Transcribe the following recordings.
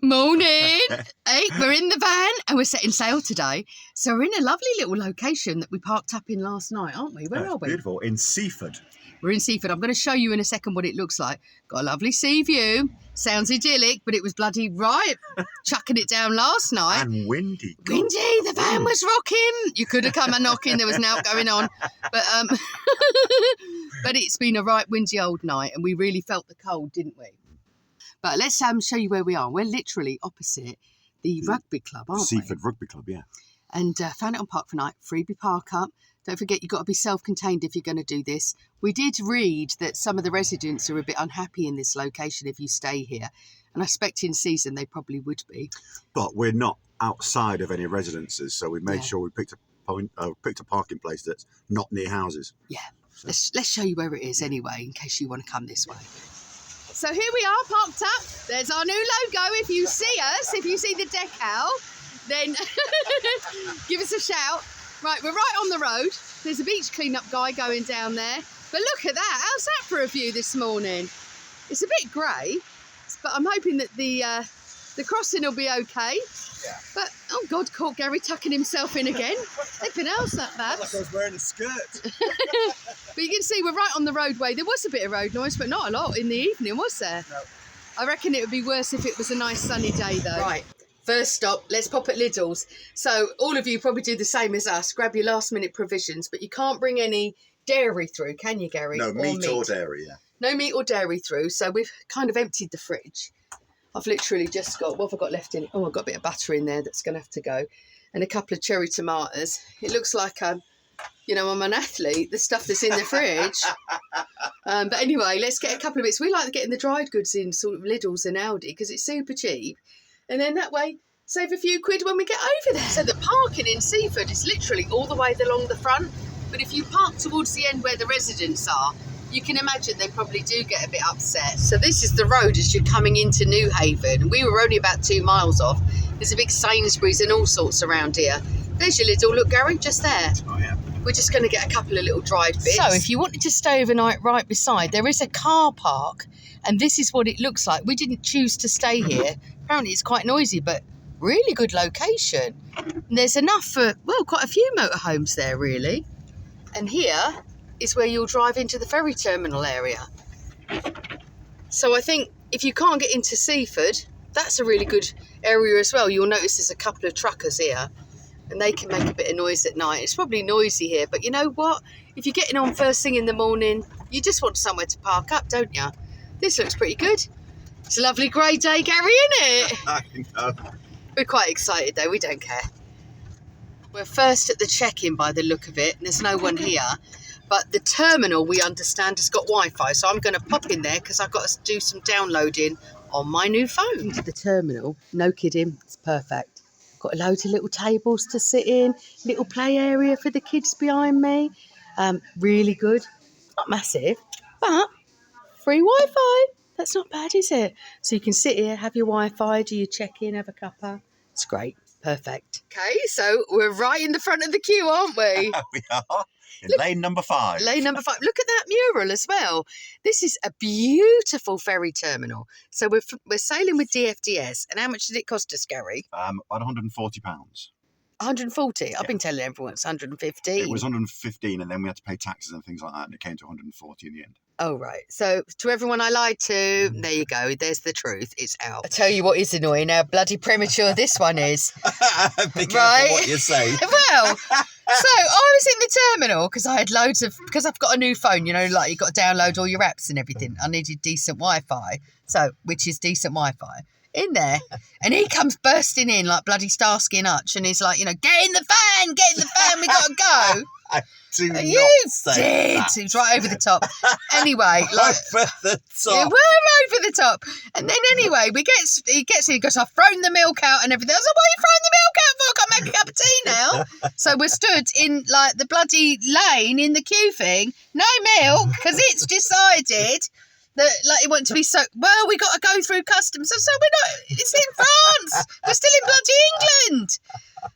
Morning. Hey, we're in the van and we're setting sail today. So we're in a lovely little location that we parked up in last night, aren't we? Where are we? Beautiful. In Seaford. We're in Seaford. I'm going to show you in a second what it looks like. Got a lovely sea view. Sounds idyllic, but it was bloody right chucking it down last night. And windy. Windy. The van was rocking. You could have come a knocking. There was an out going on. But but it's been a right windy old night and we really felt the cold, didn't we? But let's show you where we are. We're literally opposite the rugby club, aren't we? Seaford Rugby Club, yeah. And found it on Park for Night, freebie park up. Don't forget, you've got to be self-contained if you're going to do this. We did read that some of the residents are a bit unhappy in this location if you stay here. And I expect in season they probably would be. But we're not outside of any residences, so we made sure we picked a parking place that's not near houses. Yeah. So. Let's show you where it is anyway, in case you want to come this way. So here we are, parked up. There's our new logo. If you see us, if you see the decal, then give us a shout. Right, we're right on the road. There's a beach clean-up guy going down there. But look at that. How's that for a view this morning? It's a bit grey, but I'm hoping that the crossing will be okay. Yeah. But, oh God, caught Gary tucking himself in again. Flipping else that bad. Like I was wearing a skirt. But you can see we're right on the roadway. There was a bit of road noise, but not a lot in the evening, was there? No. I reckon it would be worse if it was a nice sunny day, though. Right. First stop, let's pop at Lidl's. So all of you probably do the same as us. Grab your last-minute provisions, but you can't bring any dairy through, can you, Gary? No, meat or dairy, yeah. No meat or dairy through. So we've kind of emptied the fridge. I've literally just got, what have I got left in it? Oh, I've got a bit of butter in there that's going to have to go. And a couple of cherry tomatoes. It looks like you know, I'm an athlete, the stuff that's in the fridge. But anyway, let's get a couple of bits. We like getting the dried goods in sort of Lidl's and Aldi because it's super cheap. And then that way, save a few quid when we get over there. So the parking in Seaford is literally all the way along the front. But if you park towards the end where the residents are, you can imagine they probably do get a bit upset. So this is the road as you're coming into Newhaven. We were only about 2 miles off. There's a big Sainsbury's and all sorts around here. There's your Lidl. Look, Gary, just there. Oh, yeah. We're just going to get a couple of little dried bits. So if you wanted to stay overnight right beside, there is a car park. And this is what it looks like. We didn't choose to stay here. Apparently it's quite noisy, but really good location. And there's enough for, well, quite a few motorhomes there, really. And here is where you'll drive into the ferry terminal area. So I think if you can't get into Seaford, that's a really good area as well. You'll notice there's a couple of truckers here and they can make a bit of noise at night. It's probably noisy here, but you know what? If you're getting on first thing in the morning, you just want somewhere to park up, don't you? This looks pretty good. It's a lovely grey day, Gary, isn't it? I know. We're quite excited though, we don't care. We're first at the check-in by the look of it, and there's no one here. But the terminal, we understand, has got Wi-Fi, so I'm going to pop in there because I've got to do some downloading on my new phone. The terminal, no kidding, it's perfect. Got loads of little tables to sit in, little play area for the kids behind me. Really good. Not massive, but free Wi-Fi. That's not bad, is it? So you can sit here, have your Wi-Fi, do your check-in, have a cuppa. It's great. Perfect. Okay, so we're right in the front of the queue, aren't we? We are. In lane number 5. Lane number 5. Look at that mural as well. This is a beautiful ferry terminal. So we're sailing with DFDS. And how much did it cost us, Gary? About £140. 140? Yeah. I've been telling everyone it's 115. It was 115 and then we had to pay taxes and things like that and it came to 140 in the end. Oh, right. So to everyone I lied to, there you go. There's the truth. It's out. I tell you what is annoying, how bloody premature this one is. Be careful what you say. Well, so I was in the terminal because I had because I've got a new phone, you know, like you've got to download all your apps and everything. I needed decent Wi-Fi. So, which is decent Wi-Fi. In there, and he comes bursting in like bloody Starsky and Hutch, and he's like, you know, get in the van, we gotta go. I do not You say did. that. He was right over the top. Anyway, like Over the top. yeah, we're over the top. And then anyway, he gets in, he goes, I've thrown the milk out and everything. I was like, what are you throwing the milk out for? I can't make a cup of tea now. So we're stood in like the bloody lane in the queue thing, no milk, because it's decided that like it wanted to be so well, we got to go through customs. So we're not, it's in France. We're still in bloody England.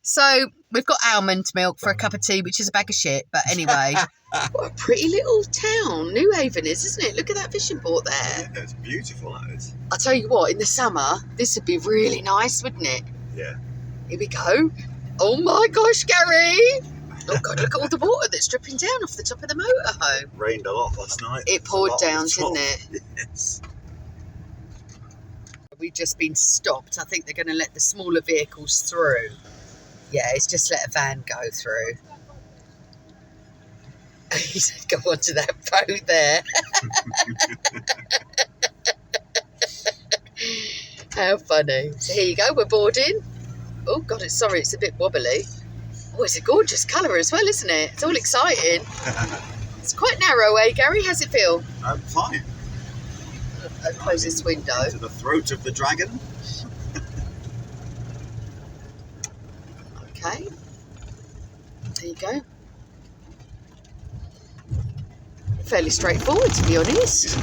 So we've got almond milk for a cup of tea, which is a bag of shit. But anyway, what a pretty little town Newhaven is, isn't it? Look at that fishing port there. Yeah, it's beautiful, that is. I'll tell you what, in the summer, this would be really nice, wouldn't it? Yeah. Here we go. Oh my gosh, Gary. Oh God, look at all the water that's dripping down off the top of the motorhome. Rained a lot last night. It poured down, didn't it? Yes. We've just been stopped. I think they're going to let the smaller vehicles through. Yeah, it's just let a van go through. He said, go onto that boat there. How funny. So here you go, we're boarding. Oh God, sorry, it's a bit wobbly. Oh, it's a gorgeous colour as well, isn't it? It's all exciting. It's quite narrow, eh, Gary? How's it feel? Fine. I'll close this window. To the throat of the dragon. Okay. There you go. Fairly straightforward, to be honest.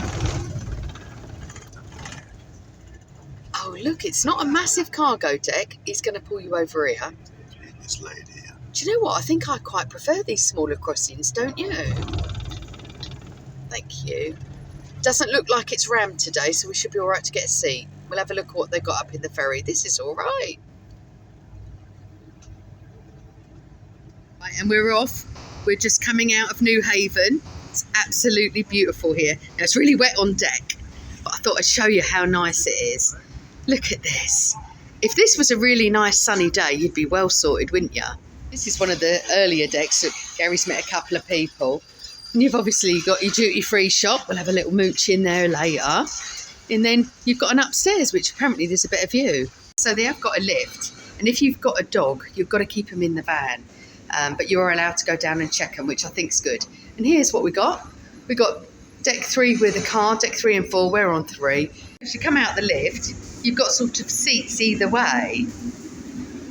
Oh, look, it's not a massive cargo deck. He's going to pull you over here. This lady here. Do you know what? I think I quite prefer these smaller crossings, don't you? Thank you. Doesn't look like it's rammed today, so we should be all right to get a seat. We'll have a look at what they've got up in the ferry. This is all right. Right, and we're off. We're just coming out of Newhaven. It's absolutely beautiful here. Now, it's really wet on deck, but I thought I'd show you how nice it is. Look at this. If this was a really nice sunny day, you'd be well sorted, wouldn't you? This is one of the earlier decks. Gary's met a couple of people. And you've obviously got your duty-free shop. We'll have a little mooch in there later. And then you've got an upstairs, which apparently there's a better view. So they have got a lift. And if you've got a dog, you've got to keep them in the van. But you're allowed to go down and check them, which I think is good. And here's what we got. We got deck 3 with a car, deck 3 and 4. We're on 3. As you come out the lift, you've got sort of seats either way.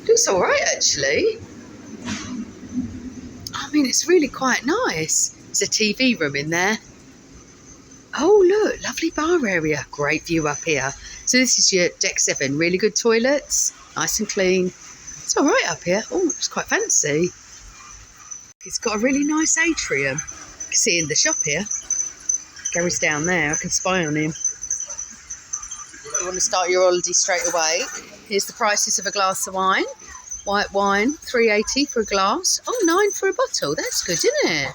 Looks all right, actually. I mean, it's really quite nice. There's a TV room in there. Oh, look, lovely bar area. Great view up here. So this is your deck 7. Really good toilets, nice and clean. It's all right up here. Oh, it's quite fancy. It's got a really nice atrium. You can see in the shop here. Gary's down there. I can spy on him. You want to start your holiday straight away. Here's the prices of a glass of wine. White wine, $3.80 for a glass. Oh, $9 for a bottle. That's good, isn't it?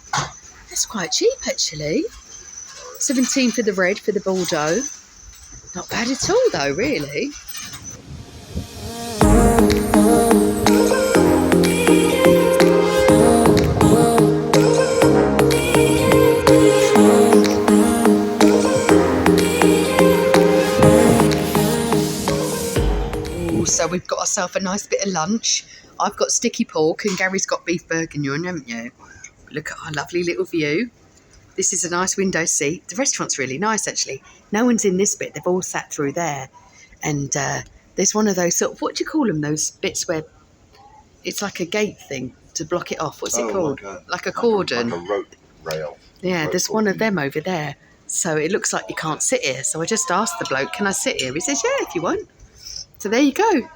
That's quite cheap, actually. $17 for the red, for the Bordeaux. Not bad at all, though, really. So we've got ourselves a nice bit of lunch. I've got sticky pork and Gary's got beef bourguignon, haven't you? Look at our lovely little view. This is a nice window seat. The restaurant's really nice, actually. No one's in this bit. They've all sat through there. And there's one of those sort of, what do you call them? Those bits where it's like a gate thing to block it off. What's it called? Like a cordon. Like a rope rail. Yeah, there's one of them over there. So it looks like you can't sit here. So I just asked the bloke, can I sit here? He says, yeah, if you want. So there you go.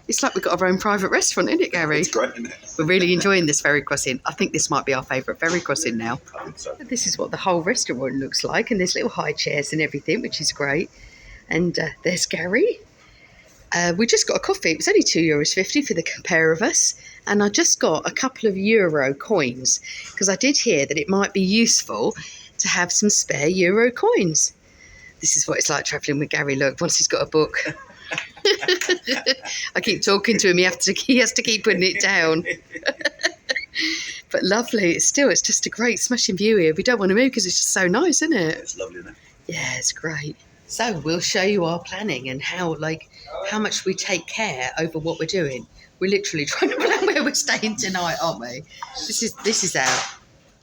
It's like we've got our own private restaurant, isn't it, Gary? It's great, isn't it? We're really enjoying this ferry crossing. I think this might be our favourite ferry crossing now. I think so. This is what the whole restaurant looks like, and there's little high chairs and everything, which is great. And there's Gary. We just got a coffee. It was only €2.50 for the pair of us. And I just got a couple of euro coins because I did hear that it might be useful to have some spare euro coins. This is what it's like travelling with Gary. Look, once he's got a book. I keep talking to him. He has to keep putting it down. But lovely. It's just a great smashing view here. We don't want to move because it's just so nice, isn't it? It's lovely, isn't it? Yeah, it's great. So we'll show you our planning and how much we take care over what we're doing. We're literally trying to plan where we're staying tonight, aren't we? This is our.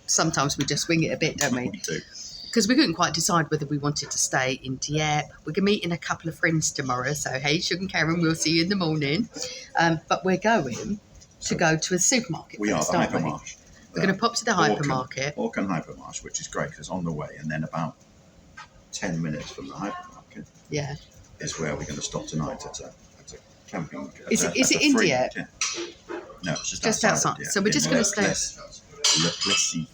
Sometimes we just wing it a bit, don't we? We do. Because we couldn't quite decide whether we wanted to stay in Dieppe. We're meeting a couple of friends tomorrow. So, hey, Sugar and Karen, we'll see you in the morning. But we're going to go to a supermarket. We are the hypermarket. We're going to pop to the hypermarket. Auckland Hypermarket, which is great because it's on the way. And then about 10 minutes from the hypermarket is where we're going to stop tonight at a camping. Is it in Dieppe? No, it's just outside. Yeah. So we're just going to stay. Le Plessis.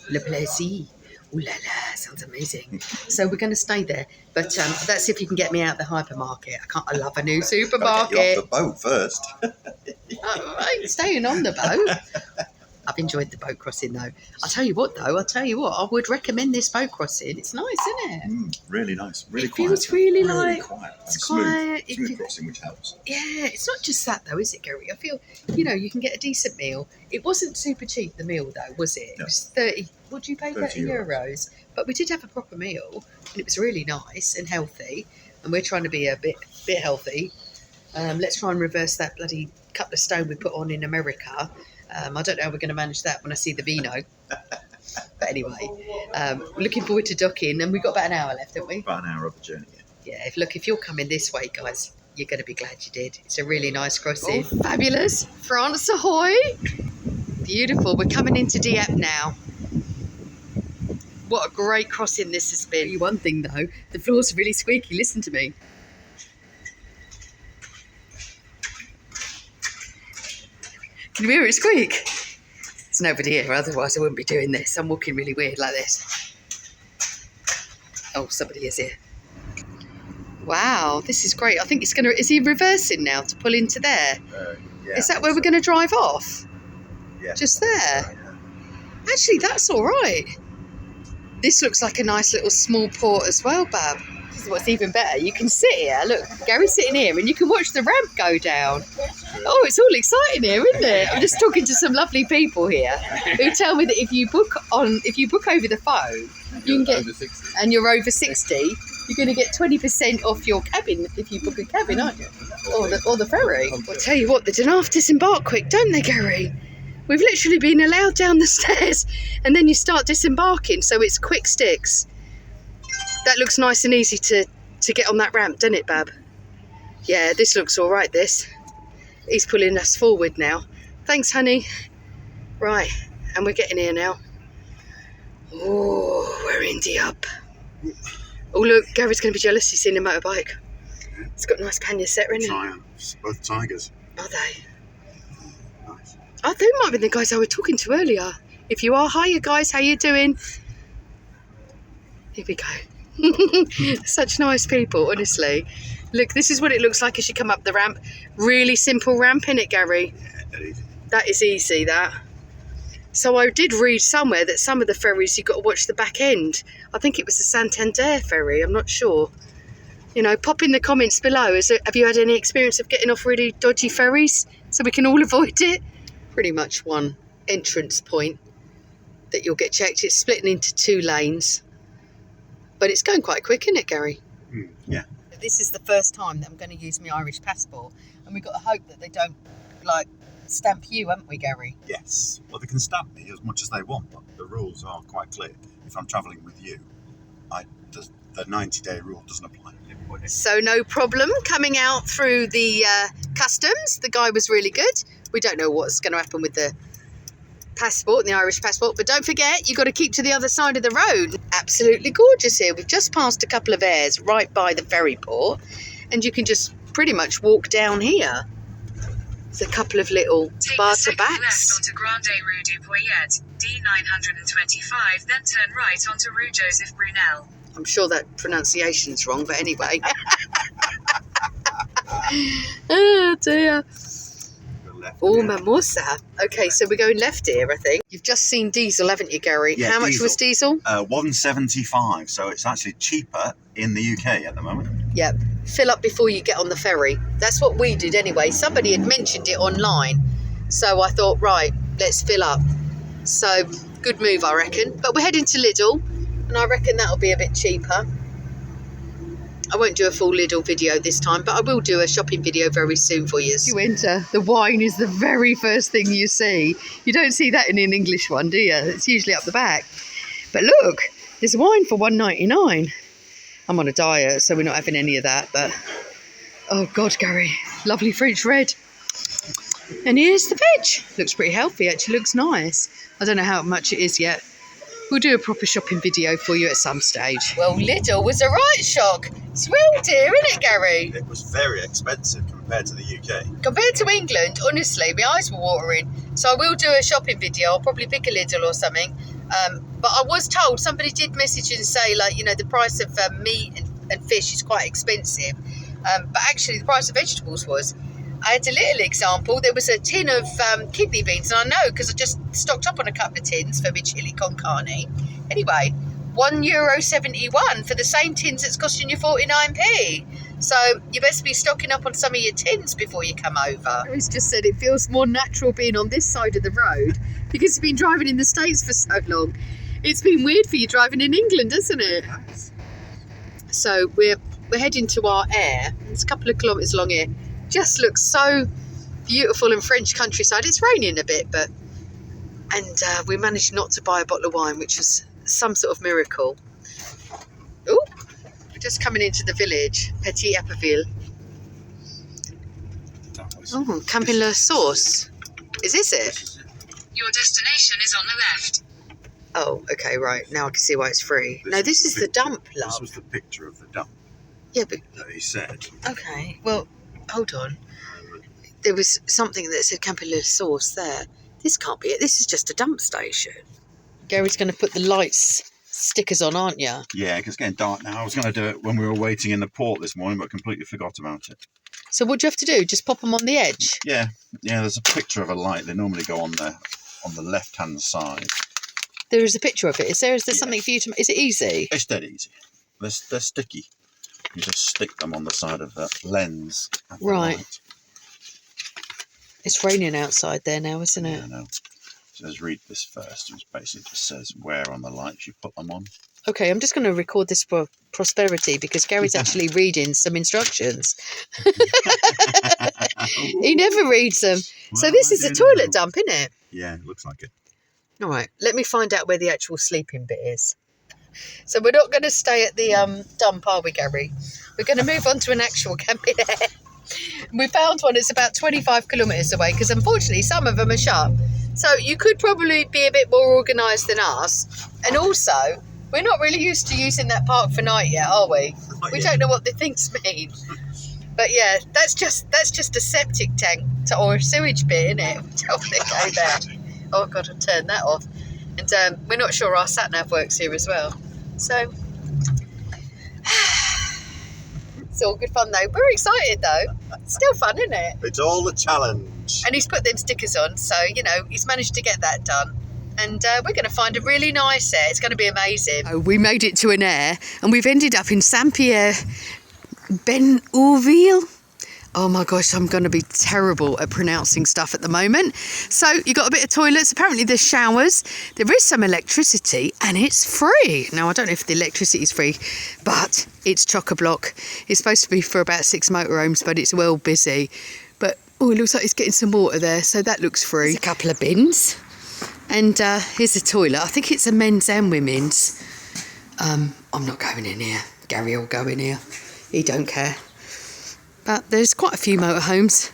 Le Plessis. Ooh la la, sounds amazing. So we're going to stay there, but let's see if you can get me out the hypermarket. I love a new supermarket. Get you off the boat first. I ain't staying on the boat. I've enjoyed the boat crossing though. I'll tell you what, I would recommend this boat crossing. It's nice, isn't it? Really nice. Really it quiet. Feels really quiet. It's smooth, quiet. Smooth crossing, which helps. Yeah, it's not just that though, is it, Gary? I feel, you can get a decent meal. It wasn't super cheap, the meal though, was it? No. It was 30, what did you pay, 30 €30. euros? But we did have a proper meal and it was really nice and healthy. And we're trying to be a bit healthy. Let's try and reverse that bloody couple of stone we put on in America. I don't know how we're going to manage that when I see the vino. But anyway, looking forward to docking. And we've got about an hour left, haven't we? About an hour of the journey, yeah. Yeah, if you're coming this way, guys, you're going to be glad you did. It's a really nice crossing. Oh, fabulous. France ahoy. Beautiful. We're coming into Dieppe now. What a great crossing this has been. One thing, though, the floor's really squeaky. Listen to me. Can you hear it squeak? There's nobody here, otherwise I wouldn't be doing this. I'm walking really weird like this. Oh, somebody is here. Wow, this is great. I think is he reversing now to pull into there? Yeah. Is that where we're going to drive off? Yeah. Just there? Actually, that's all right. This looks like a nice little small port as well, Bab. This is what's even better. You can sit here. Look, Gary's sitting here and you can watch the ramp go down. Oh, it's all exciting here, isn't it? I'm just talking to some lovely people here who tell me that if you book over the phone, you can get, and you're over 60, you're going to get 20% off your cabin if you book a cabin, aren't you? Or the ferry. I'll tell you what, they don't have to disembark quick, don't they, Gary? We've literally been allowed down the stairs and then you start disembarking, so it's quick sticks. That looks nice and easy to get on that ramp, doesn't it, Bab? Yeah, this looks all right, this. He's pulling us forward now. Thanks, honey. Right, and we're getting here now. Oh, we're in Dieppe. Oh, look, Gary's going to be jealous he's seen a motorbike. It's got a nice pannier set, isn't it? Triumphs, both tigers. Are they? Nice. Oh, they might have been the guys I was talking to earlier. If you are, hiya guys, how you doing? Here we go. Such nice people, honestly. Look, this is what it looks like as you come up the ramp. Really simple ramp, innit, Gary? Yeah, that is. That is easy, that. So I did read somewhere that some of the ferries you've got to watch the back end. I think it was the Santander ferry, I'm not sure. Pop in the comments below. Have you had any experience of getting off really dodgy ferries so we can all avoid it? Pretty much one entrance point that you'll get checked. It's splitting into 2 lanes. But it's going quite quick, isn't it, Gary? Yeah. This is the first time that I'm going to use my Irish passport. And we've got to hope that they don't, stamp you, haven't we, Gary? Yes. Well, they can stamp me as much as they want, but the rules are quite clear. If I'm travelling with you, the 90-day rule doesn't apply. So no problem coming out through the customs. The guy was really good. We don't know what's going to happen with the passport, the Irish passport, but don't forget, you've got to keep to the other side of the road. Absolutely gorgeous here. We've just passed a couple of Aires right by the ferry port, and you can just pretty much walk down here. There's a couple of little barter backs. Left onto Grande Rue du Poyet, D925, then turn right onto Rue Joseph Brunel. I'm sure that pronunciation's wrong, but anyway. Oh dear. Oh, Mimosa. Okay, so we're going left here, I think. You've just seen diesel, haven't you, Gary? Yeah, how much was diesel? $1.75, so it's actually cheaper in the UK at the moment. Yep. Fill up before you get on the ferry. That's what we did anyway. Somebody had mentioned it online. So I thought, right, let's fill up. So, good move, I reckon. But we're heading to Lidl, and I reckon that'll be a bit cheaper. I won't do a full Lidl video this time, but I will do a shopping video very soon for you. You enter, the wine is the very first thing you see. You don't see that in an English one, do you? It's usually up the back. But look, there's wine for $1.99. I'm on a diet, so we're not having any of that, but... Oh, God, Gary. Lovely French red. And here's the veg. Looks pretty healthy, actually. Looks nice. I don't know how much it is yet. We'll do a proper shopping video for you at some stage. Well, Lidl was a right shock. It's real dear, isn't it, Gary? It was very expensive compared to the UK. Compared to England, honestly, my eyes were watering. So I will do a shopping video. I'll probably pick a Lidl or something. But I was told, somebody did message and say, like, you know, the price of meat and fish is quite expensive. But actually, the price of vegetables was. I had a little example. There was a tin of kidney beans, and I know because I just stocked up on a couple of tins for my chili con carne. Anyway, €1.71 for the same tins that's costing you 49p. So you best be stocking up on some of your tins before you come over. He's just said it feels more natural being on this side of the road because you've been driving in the States for so long. It's been weird for you driving in England, isn't it? So we're heading to our Aire. It's a couple of kilometres long here. Just looks so beautiful in French countryside. It's raining a bit, and we managed not to buy a bottle of wine, which was some sort of miracle. Oh, we're just coming into the village, Petit Epaville. Oh, Camping La Sauce. Is this it? Your destination is on the left. Oh, okay, right. Now I can see why it's free. No, this is the dump, love. This was the picture of the dump. Yeah, but... that he said. Okay, well, hold on. There was something that said Camping La Sauce there. This can't be it. This is just a dump station. Gary's going to put the lights stickers on, aren't you? Yeah, because it's getting dark now. I was going to do it when we were waiting in the port this morning, but completely forgot about it. So what do you have to do? Just pop them on the edge? Yeah. There's a picture of a light. They normally go on the left-hand side. There is a picture of it. Is there something for you to... Is it easy? It's dead easy. They're sticky. You just stick them on the side of the lens. Right. Light. It's raining outside there now, isn't it? Yeah, I know. So let's read this first. It basically just says where on the lights you put them on. Okay, I'm just going to record this for prosperity because Gary's actually reading some instructions. He never reads them. Well, so this is a toilet dump, isn't it? Yeah, it looks like it. All right, let me find out where the actual sleeping bit is. So we're not going to stay at the dump, are we, Gary? We're going to move on to an actual camping area. We found one that's about 25 kilometres away because unfortunately some of them are shut. So you could probably be a bit more organised than us. And also, we're not really used to using that park for night yet, are we? We don't know what the things mean. But yeah, that's just a septic tank or a sewage bit, isn't it? Tell me to go there. Oh God, I'll turn that off. And we're not sure our sat-nav works here as well. So, it's all good fun though. We're excited though. Still fun, isn't it? It's all a challenge. And he's put them stickers on, so, you know, he's managed to get that done. And we're going to find a really nice Aire. It's going to be amazing. Oh, we made it to an Aire, and we've ended up in Saint-Pierre-Ben-Ouville. Oh my gosh, I'm going to be terrible at pronouncing stuff at the moment. So you've got a bit of toilets. Apparently there's showers. There is some electricity and it's free. Now, I don't know if the electricity is free, but it's chock-a-block. It's supposed to be for about 6 motorhomes, but it's well busy. But, oh, it looks like it's getting some water there. So that looks free. There's a couple of bins. And here's a toilet. I think it's a men's and women's. I'm not going in here. Gary will go in here. He don't care. But there's quite a few motorhomes.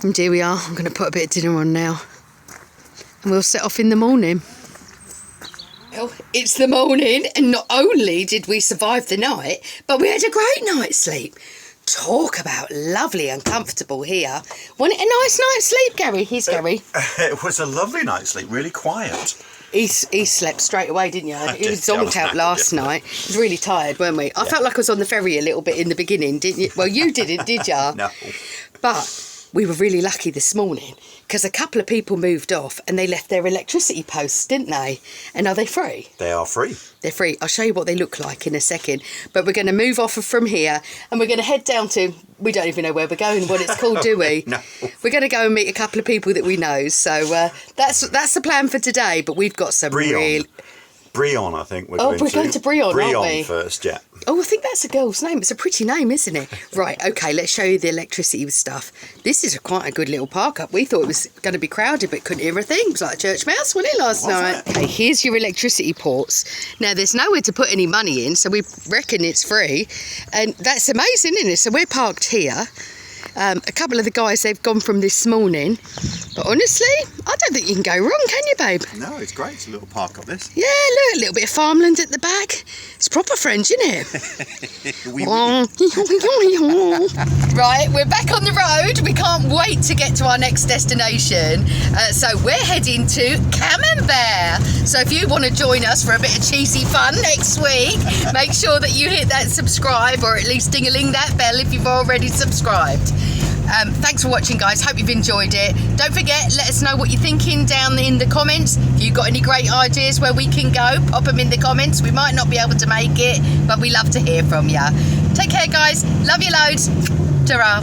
And here we are. I'm going to put a bit of dinner on now. And we'll set off in the morning. Well, it's the morning. And not only did we survive the night, but we had a great night's sleep. Talk about lovely and comfortable here. Wasn't it a nice night's sleep, Gary? Here's Gary. It was a lovely night's sleep. Really quiet. He slept straight away, didn't you? He was zonked out last night. He was really tired, weren't we? I felt like I was on the ferry a little bit in the beginning, didn't you? Well, you didn't, did you? No. But we were really lucky this morning because a couple of people moved off and they left their electricity posts, didn't they? And are they free? They are free. They're free. I'll show you what they look like in a second. But we're going to move off from here and we're going to head down to, we don't even know where we're going, what it's called, do we? No. We're going to go and meet a couple of people that we know. So that's the plan for today. But we've got some Brion, I think we're going to. Oh, we're going to Brion, aren't we? Brion first, yeah. Oh, I think that's a girl's name. It's a pretty name, isn't it? Right, okay, let's show you the electricity stuff. This is quite a good little park up. We thought it was going to be crowded, but couldn't hear a thing. It was like a church mouse, wasn't it, last night? Okay, here's your electricity ports. Now, there's nowhere to put any money in, so we reckon it's free. And that's amazing, isn't it? So we're parked here. A couple of the guys, they've gone from this morning. But honestly, I don't think you can go wrong, can you, babe? No, it's great. It's a little park up this. Yeah, look, a little bit of farmland at the back. It's proper French, isn't it? Right, we're back on the road. We can't wait to get to our next destination. So we're heading to Camembert. So if you want to join us for a bit of cheesy fun next week, make sure that you hit that subscribe, or at least ding-a-ling that bell if you've already subscribed. Thanks for watching, guys. Hope you've enjoyed it. Don't forget, let us know what you're thinking down in the comments. If you've got any great ideas where we can go, pop them in the comments. We might not be able to make it, but we love to hear from you. Take care, guys. Love you loads. Ta-ra.